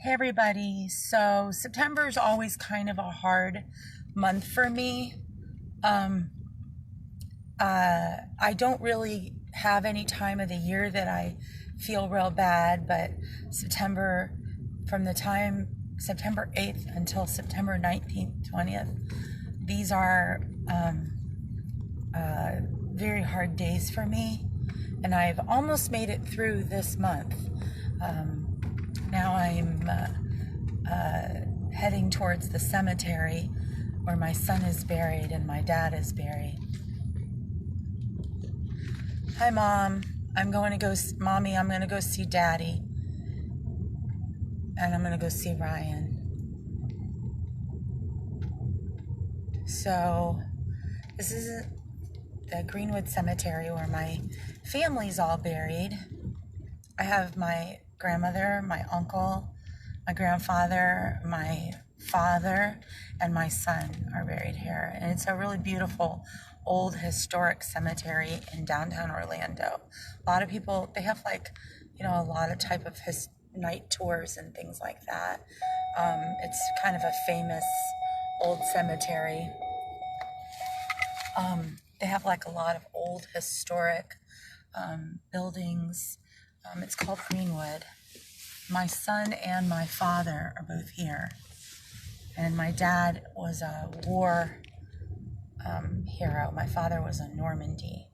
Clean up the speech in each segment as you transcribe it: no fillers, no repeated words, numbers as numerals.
Hey everybody, so September is always kind of a hard month for me. Um, I don't really have any time of the year that I feel real bad, but September, from the time September 8th until September 19th, 20th, these are very hard days for me, and I've almost made it through this month. Now I'm heading towards the cemetery where my son is buried and my dad is buried. Hi, Mom. Mommy, I'm going to go see Daddy. And I'm going to go see Ryan. So, this is the Greenwood Cemetery where my family's all buried. I have my grandmother, my uncle, my grandfather, my father, and my son are buried here. And it's a really beautiful, old, historic cemetery in downtown Orlando. A lot of people, they have a lot of type of night tours and things like that. It's kind of a famous old cemetery. They have a lot of old, historic buildings. It's called Greenwood. My son and my father are both here. And my dad was a war hero. My father was in Normandy.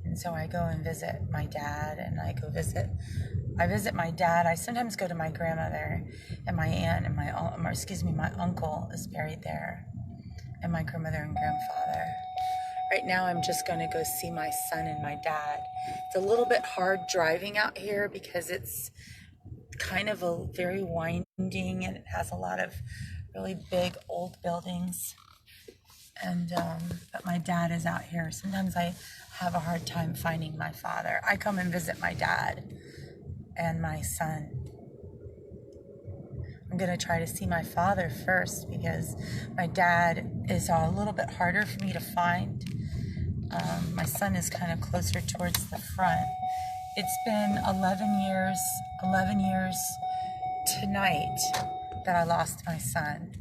And so I go and visit my dad, and I visit my dad. I sometimes go to my grandmother, and my aunt and my uncle is buried there, and my grandmother and grandfather. Right now I'm just going to go see my son and my dad. It's a little bit hard driving out here because it's kind of a very winding, and it has a lot of really big old buildings. And but my dad is out here. Sometimes I have a hard time finding my father. I come and visit my dad and my son. I'm going to try to see my father first because my dad is a little bit harder for me to find. My son is kind of closer towards the front. It's been 11 years tonight that I lost my son.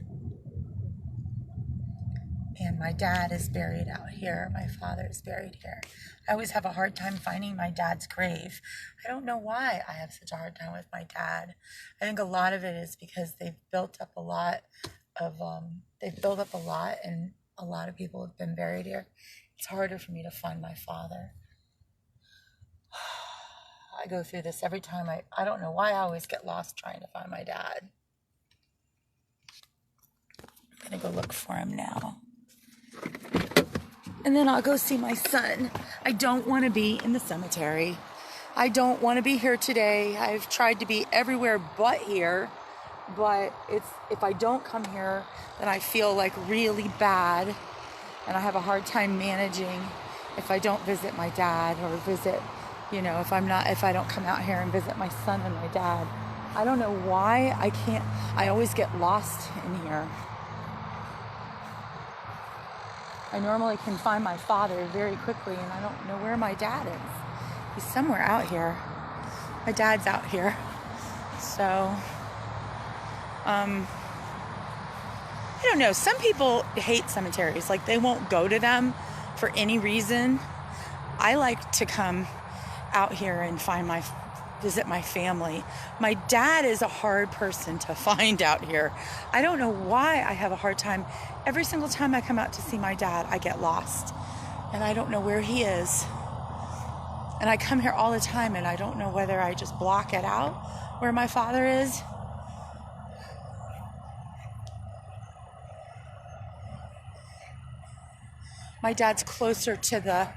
And my dad is buried out here. My father is buried here. I always have a hard time finding my dad's grave. I don't know why I have such a hard time with my dad. I think a lot of it is because they've built up a lot, and a lot of people have been buried here. It's harder for me to find my father. I go through this every time. I don't know why I always get lost trying to find my dad. I'm going to go look for him now. And then I'll go see my son. I don't want to be in the cemetery. I don't want to be here today. I've tried to be everywhere but here. But if I don't come here, then I feel really bad. And I have a hard time managing if I don't visit my dad or visit, if I don't come out here and visit my son and my dad. I don't know why I always get lost in here. I normally can find my father very quickly, and I don't know where my dad is. He's somewhere out here. My dad's out here. So, I don't know. Some people hate cemeteries. They won't go to them for any reason. I like to come out here and visit my family. My dad is a hard person to find out here. I don't know why I have a hard time. Every single time I come out to see my dad, I get lost. And I don't know where he is. And I come here all the time, and I don't know whether I just block it out where my father is. My dad's closer to the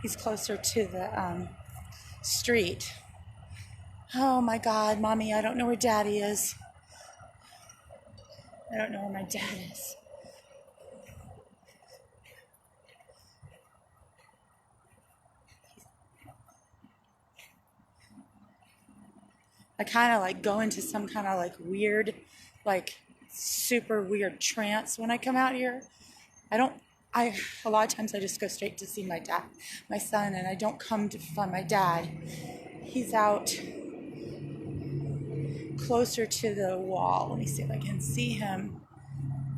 he's closer to the street. Oh my God, Mommy, I don't know where Daddy is. I don't know where my dad is. I kind of go into some kind of weird, super weird trance when I come out here. A lot of times I just go straight to see my dad, my son, and I don't come to find my dad. He's out closer to the wall. Let me see if I can see him.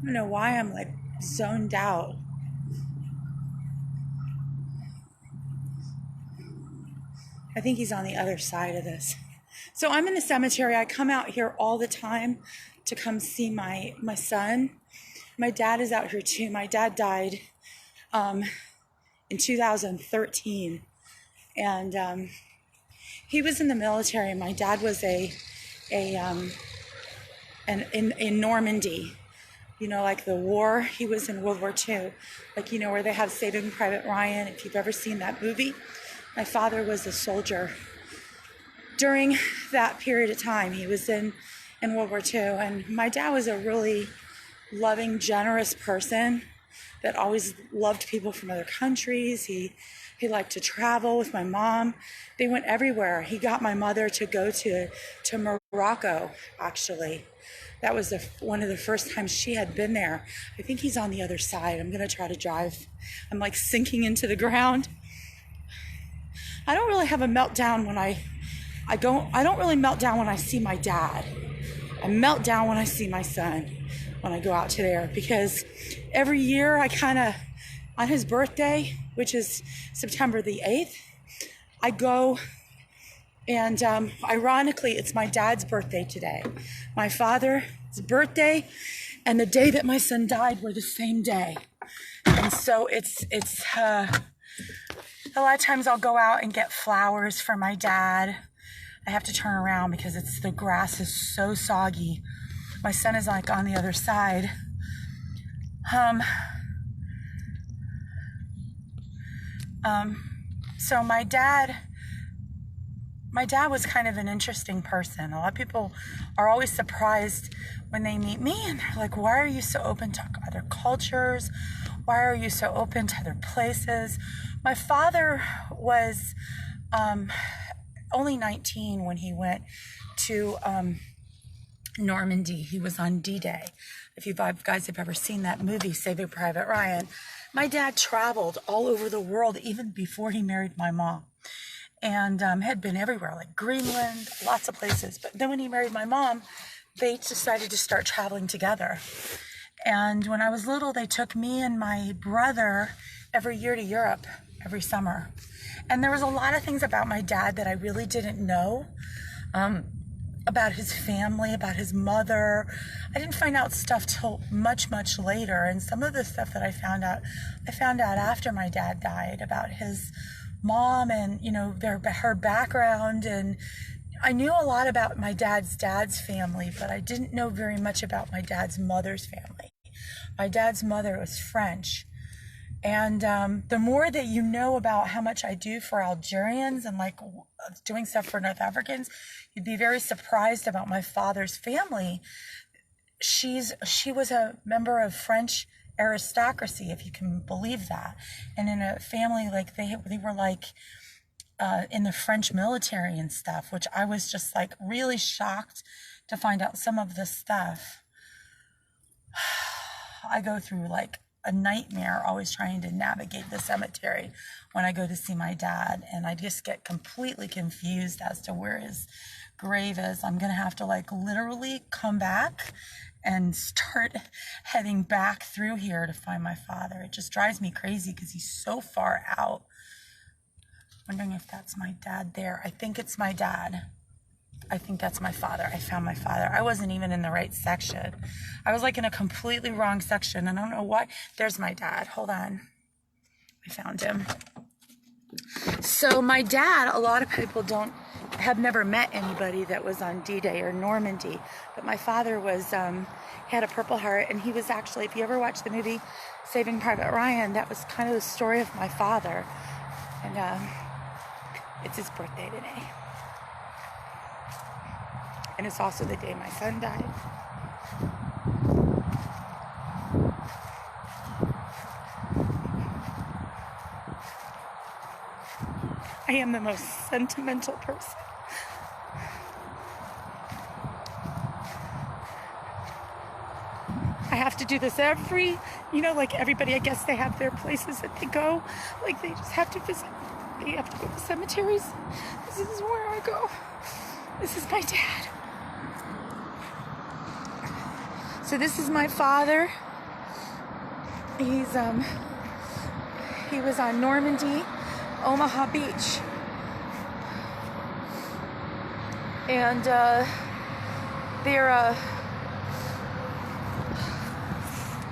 I don't know why I'm like zoned out. I think he's on the other side of this. So I'm in the cemetery. I come out here all the time to come see my son. My dad is out here too. My dad died in 2013. And he was in the military. My dad was in Normandy. You know, like the war. He was in World War II. Like, you know, where they have Saving Private Ryan. If you've ever seen that movie. My father was a soldier during that period of time. He was in World War II. And my dad was a really loving, generous person that always loved people from other countries. He liked to travel with my mom. They went everywhere. He got my mother to go to Morocco, actually. That was one of the first times she had been there. I think he's on the other side. I'm going to try to drive. I'm like sinking into the ground. I don't really have a meltdown when I don't really melt down when I see my dad. I melt down when I see my son, when I go out to there, because every year I kind of, on his birthday, which is September the 8th, I go and ironically, it's my dad's birthday today. My father's birthday and the day that my son died were the same day. And so it's a lot of times I'll go out and get flowers for my dad. I have to turn around because the grass is so soggy. My son is like on the other side. So my dad was kind of an interesting person. A lot of people are always surprised when they meet me and they're like, why are you so open to other cultures? Why are you so open to other places? My father was only 19 when he went to Normandy. He was on D-Day. If you guys have ever seen that movie, Saving Private Ryan, my dad traveled all over the world even before he married my mom, and had been everywhere, like Greenland, lots of places. But then when he married my mom, they decided to start traveling together. And when I was little, they took me and my brother every year to Europe, every summer. And there was a lot of things about my dad that I really didn't know, about his family, about his mother. I didn't find out stuff till much, much later. And some of the stuff that I found out after my dad died, about his mom and, you know, her background. And I knew a lot about my dad's family, but I didn't know very much about my dad's mother's family. My dad's mother was French. And the more that you know about how much I do for Algerians and like doing stuff for North Africans, you'd be very surprised about my father's family. She was a member of French aristocracy, if you can believe that. And in a family like they were like in the French military and stuff, which I was just like really shocked to find out some of this stuff. I go through like a nightmare always trying to navigate the cemetery when I go to see my dad, and I just get completely confused as to where his grave is. I'm gonna have to like literally come back and start heading back through here to find my father. It just drives me crazy because he's so far out. Wondering if that's my dad there. I think it's my dad. I think that's my father. I found my father. I wasn't even in the right section. I was like in a completely wrong section. And I don't know why. There's my dad. Hold on. I found him. So my dad, a lot of people have never met anybody that was on D-Day or Normandy. But my father was, he had a Purple Heart. And he was actually, if you ever watched the movie Saving Private Ryan, that was kind of the story of my father. And it's his birthday today. And it's also the day my son died. I am the most sentimental person. I have to do this like everybody, I guess they have their places that they go. Like they just have to visit. They have to go to cemeteries. This is where I go. This is my dad. So this is my father. He was on Normandy, Omaha Beach. And I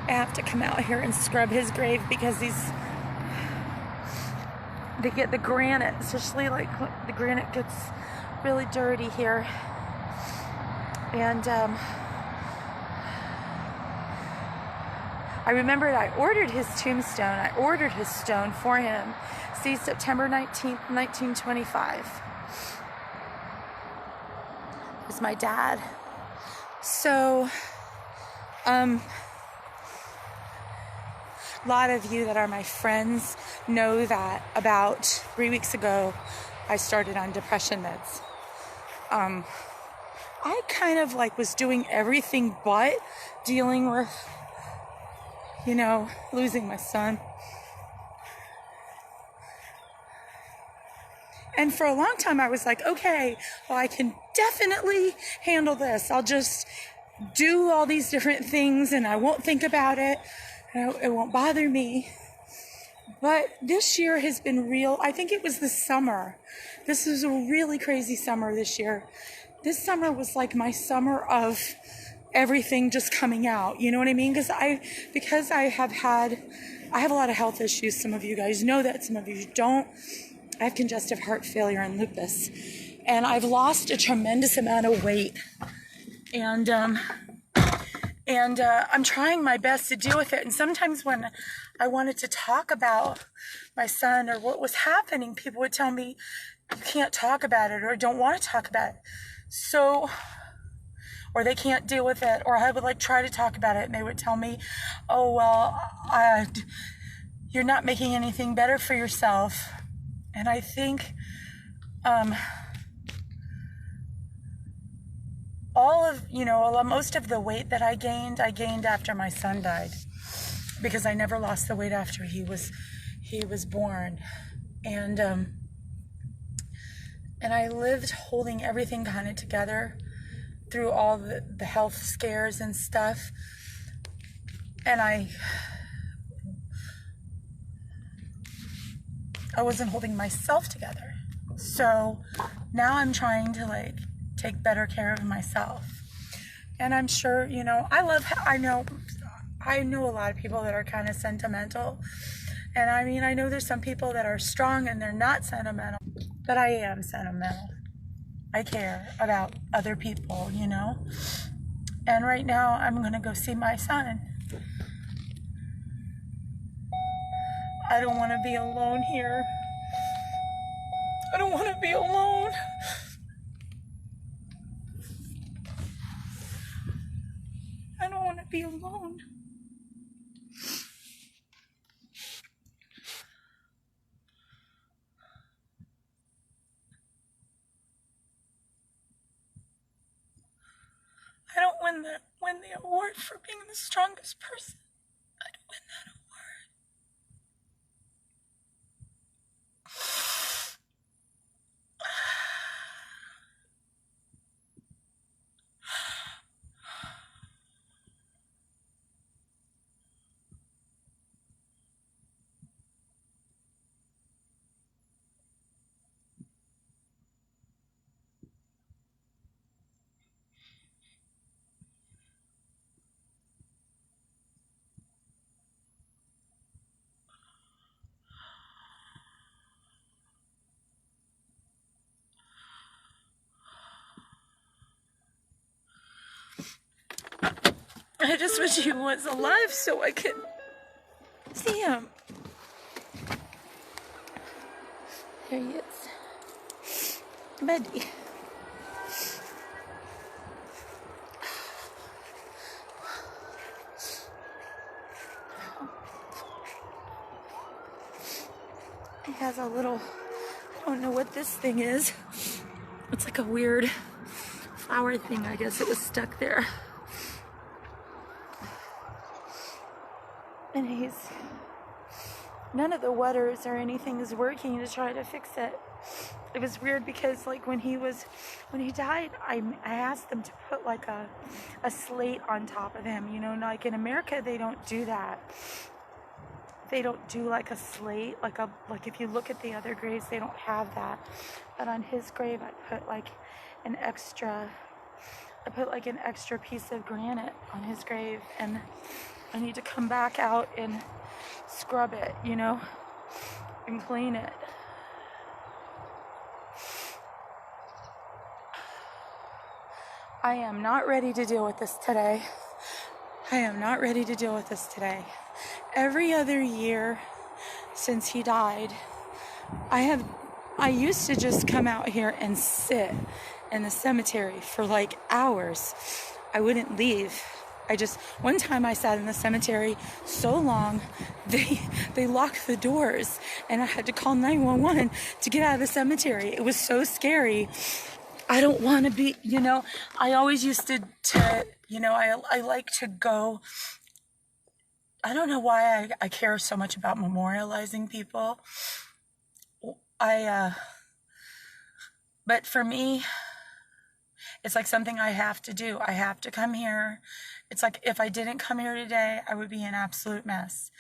have to come out here and scrub his grave because they get the granite, especially like the granite gets really dirty here. And I remembered I ordered his tombstone. I ordered his stone for him. See, September 19th, 1925. It was my dad. So, a lot of you that are my friends know that about 3 weeks ago, I started on depression meds. I kind of like was doing everything but dealing with, losing my son. And for a long time I was like, okay, well, I can definitely handle this. I'll just do all these different things and I won't think about it. It won't bother me. But this year has been real. I think it was the summer. This was a really crazy summer this year. This summer was like my summer of everything just coming out. You know what I mean? Because I have a lot of health issues. Some of you guys know that. Some of you don't. I have congestive heart failure and lupus. And I've lost a tremendous amount of weight. And I'm trying my best to deal with it. And sometimes when I wanted to talk about my son or what was happening, people would tell me, you can't talk about it, or don't want to talk about it. So, or they can't deal with it. Or I would try to talk about it and they would tell me, oh, well, you're not making anything better for yourself. And I think most of the weight that I gained after my son died, because I never lost the weight after he was born. And I lived holding everything kind of together through all the health scares and stuff. And I wasn't holding myself together. So now I'm trying to take better care of myself. And I'm sure, I know a lot of people that are kind of sentimental. And I know there's some people that are strong and they're not sentimental, but I am sentimental. I care about other people, And right now I'm going to go see my son. I don't want to be alone here. I don't want to be alone. I don't want to be alone. I don't win the award for being the strongest person. I don't win that award. I just wish he was alive so I could see him. There he is. Mehdi. He has a little, I don't know what this thing is. It's like a weird flower thing. I guess it was stuck there. And none of the wetters or anything is working to try to fix it. it was weird because like when he died, I asked them to put like a slate on top of him, you know, like in America they don't do that. They don't do like a slate, like if you look at the other graves, they don't have that. But on his grave I put like an extra piece of granite on his grave, and I need to come back out and scrub it, you know, and clean it. I am not ready to deal with this today. I am not ready to deal with this today. Every other year since he died, I used to just come out here and sit in the cemetery for like hours. I wouldn't leave. One time I sat in the cemetery so long, they locked the doors and I had to call 911 to get out of the cemetery. It was so scary. I don't want to be, you know, I always used to you know, I like to go. I don't know why I care so much about memorializing people. But for me, it's like something I have to do. I have to come here. It's like if I didn't come here today, I would be an absolute mess.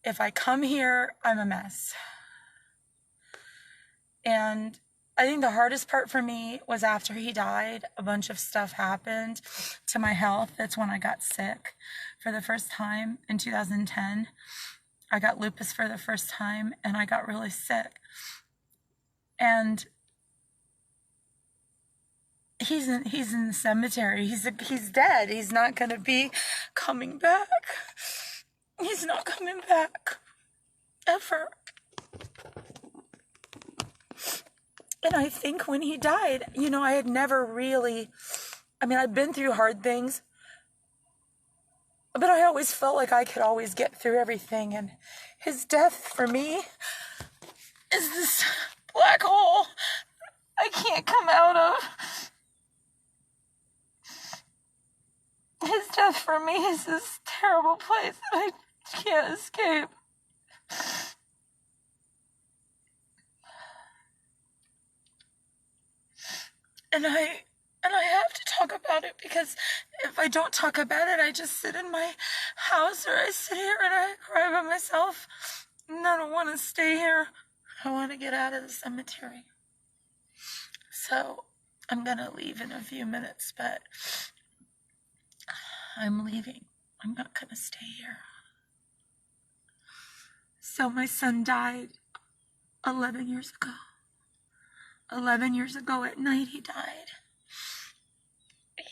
If I come here, I'm a mess. And I think the hardest part for me was after he died, a bunch of stuff happened to my health. That's when I got sick for the first time in 2010. I got lupus for the first time and I got really sick. And he's in the cemetery. He's dead. He's not going to be coming back. He's not coming back ever. And I think when he died, you know, I had never really, I've been through hard things, but I always felt like I could always get through everything. And his death for me is this black hole I can't come out of. His death for me is this terrible place that I can't escape. And I have to talk about it, because if I don't talk about it, I just sit in my house or I sit here and I cry by myself. And I don't want to stay here. I want to get out of the cemetery. So I'm going to leave in a few minutes, but I'm leaving. I'm not going to stay here. So my son died 11 years ago. 11 years ago at night he died. And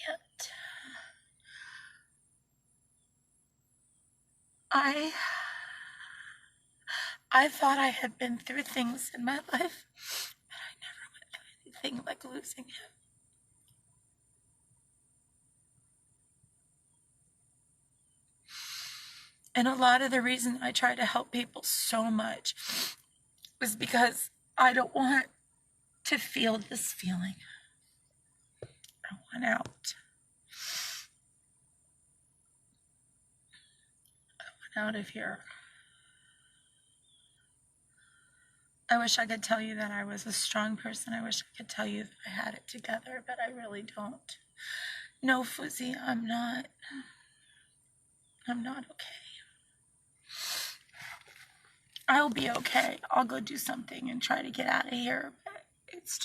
I thought I had been through things in my life, but I never went through anything like losing him. And a lot of the reason I try to help people so much is because I don't want to feel this feeling. I want out. I want out of here. I wish I could tell you that I was a strong person. I wish I could tell you that I had it together, but I really don't. No, Fuzzy, I'm not. I'm not okay. I'll be okay. I'll go do something and try to get out of here. But it's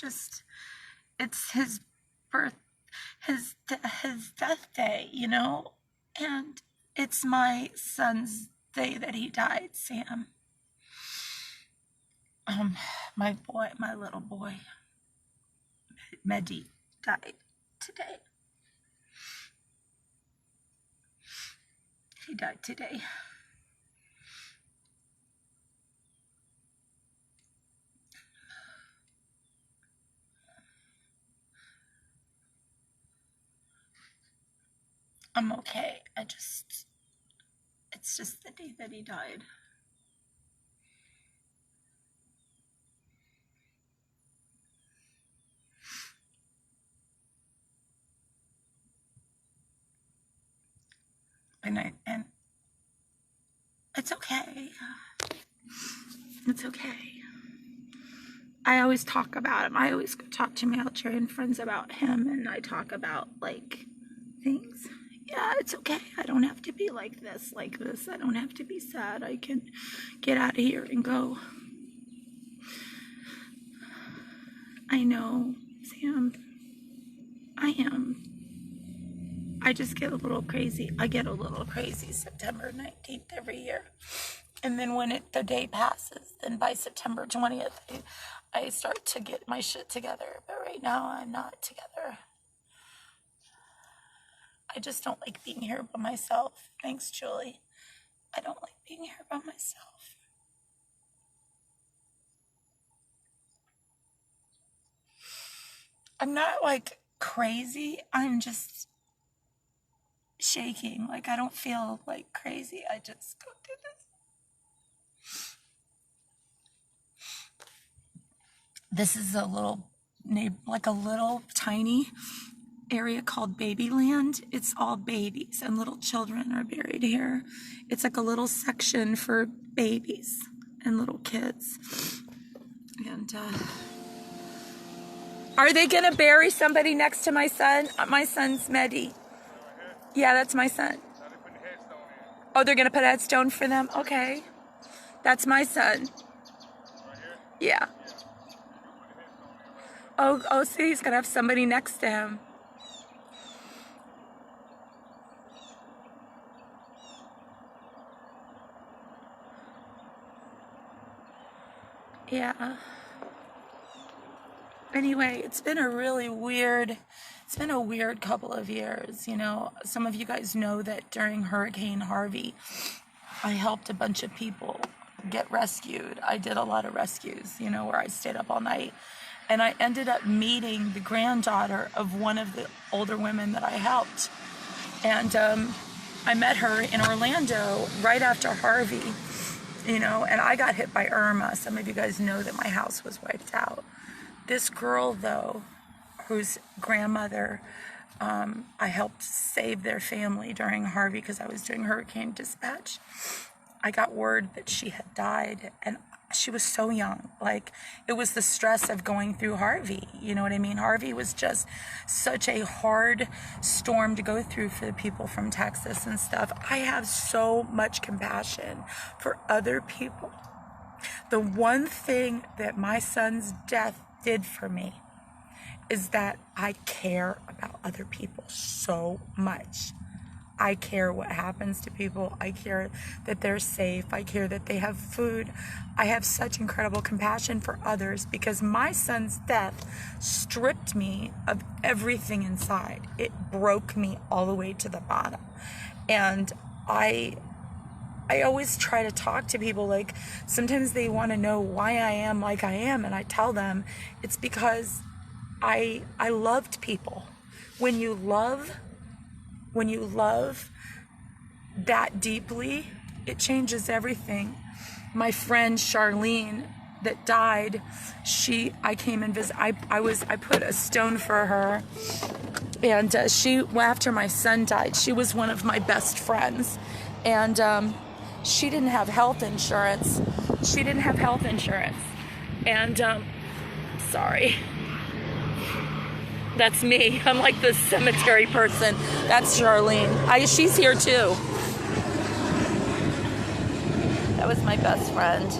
his death day, you know? And it's my son's day that he died, Sam. My little boy, Mehdi, died today. He died today. I'm okay. It's just the day that he died. And it's okay. It's okay. I always talk about him. I always talk to my Algerian friends about him, and I talk about, like, things. Yeah, it's okay. I don't have to be like this. I don't have to be sad. I can get out of here and go. I know, Sam. I am. I just get a little crazy. I get a little crazy September 19th every year. And then when the day passes, then by September 20th, I start to get my shit together. But right now, I'm not together. I just don't like being here by myself. Thanks, Julie. I don't like being here by myself. I'm not, like, crazy. I'm just shaking. Like, I don't feel, like, crazy. I just go through this. This is a little, like a little tiny area called Babyland. It's all babies, and little children are buried here. It's like a little section for babies and little kids. And are they gonna bury somebody next to my son? My son's Mehdi. Yeah, that's my son. Oh, they're gonna put a headstone for them? Okay. That's my son. Yeah. Oh, see, he's gonna have somebody next to him. Yeah. Anyway, it's been a weird couple of years, you know. Some of you guys know that during Hurricane Harvey, I helped a bunch of people get rescued. I did a lot of rescues, you know, where I stayed up all night. And I ended up meeting the granddaughter of one of the older women that I helped. And I met her in Orlando right after Harvey, you know, and I got hit by Irma. Some of you guys know that my house was wiped out. This girl, though, whose grandmother, I helped save their family during Harvey because I was doing hurricane dispatch. I got word that she had died, and she was so young. Like, it was the stress of going through Harvey. You know what I mean? Harvey was just such a hard storm to go through for the people from Texas and stuff. I have so much compassion for other people. The one thing that my son's death did for me is that I care about other people so much. I care what happens to people. I care that they're safe. I care that they have food. I have such incredible compassion for others because my son's death stripped me of everything inside. It broke me all the way to the bottom. And I always try to talk to people, like, sometimes they want to know why I am like I am, and I tell them it's because I loved people. When you love that deeply, it changes everything. My friend Charlene that died, I came and visited. I put a stone for her, and after my son died, she was one of my best friends, and she didn't have health insurance. And sorry. That's me. I'm like the cemetery person. That's Charlene. She's here too. That was my best friend.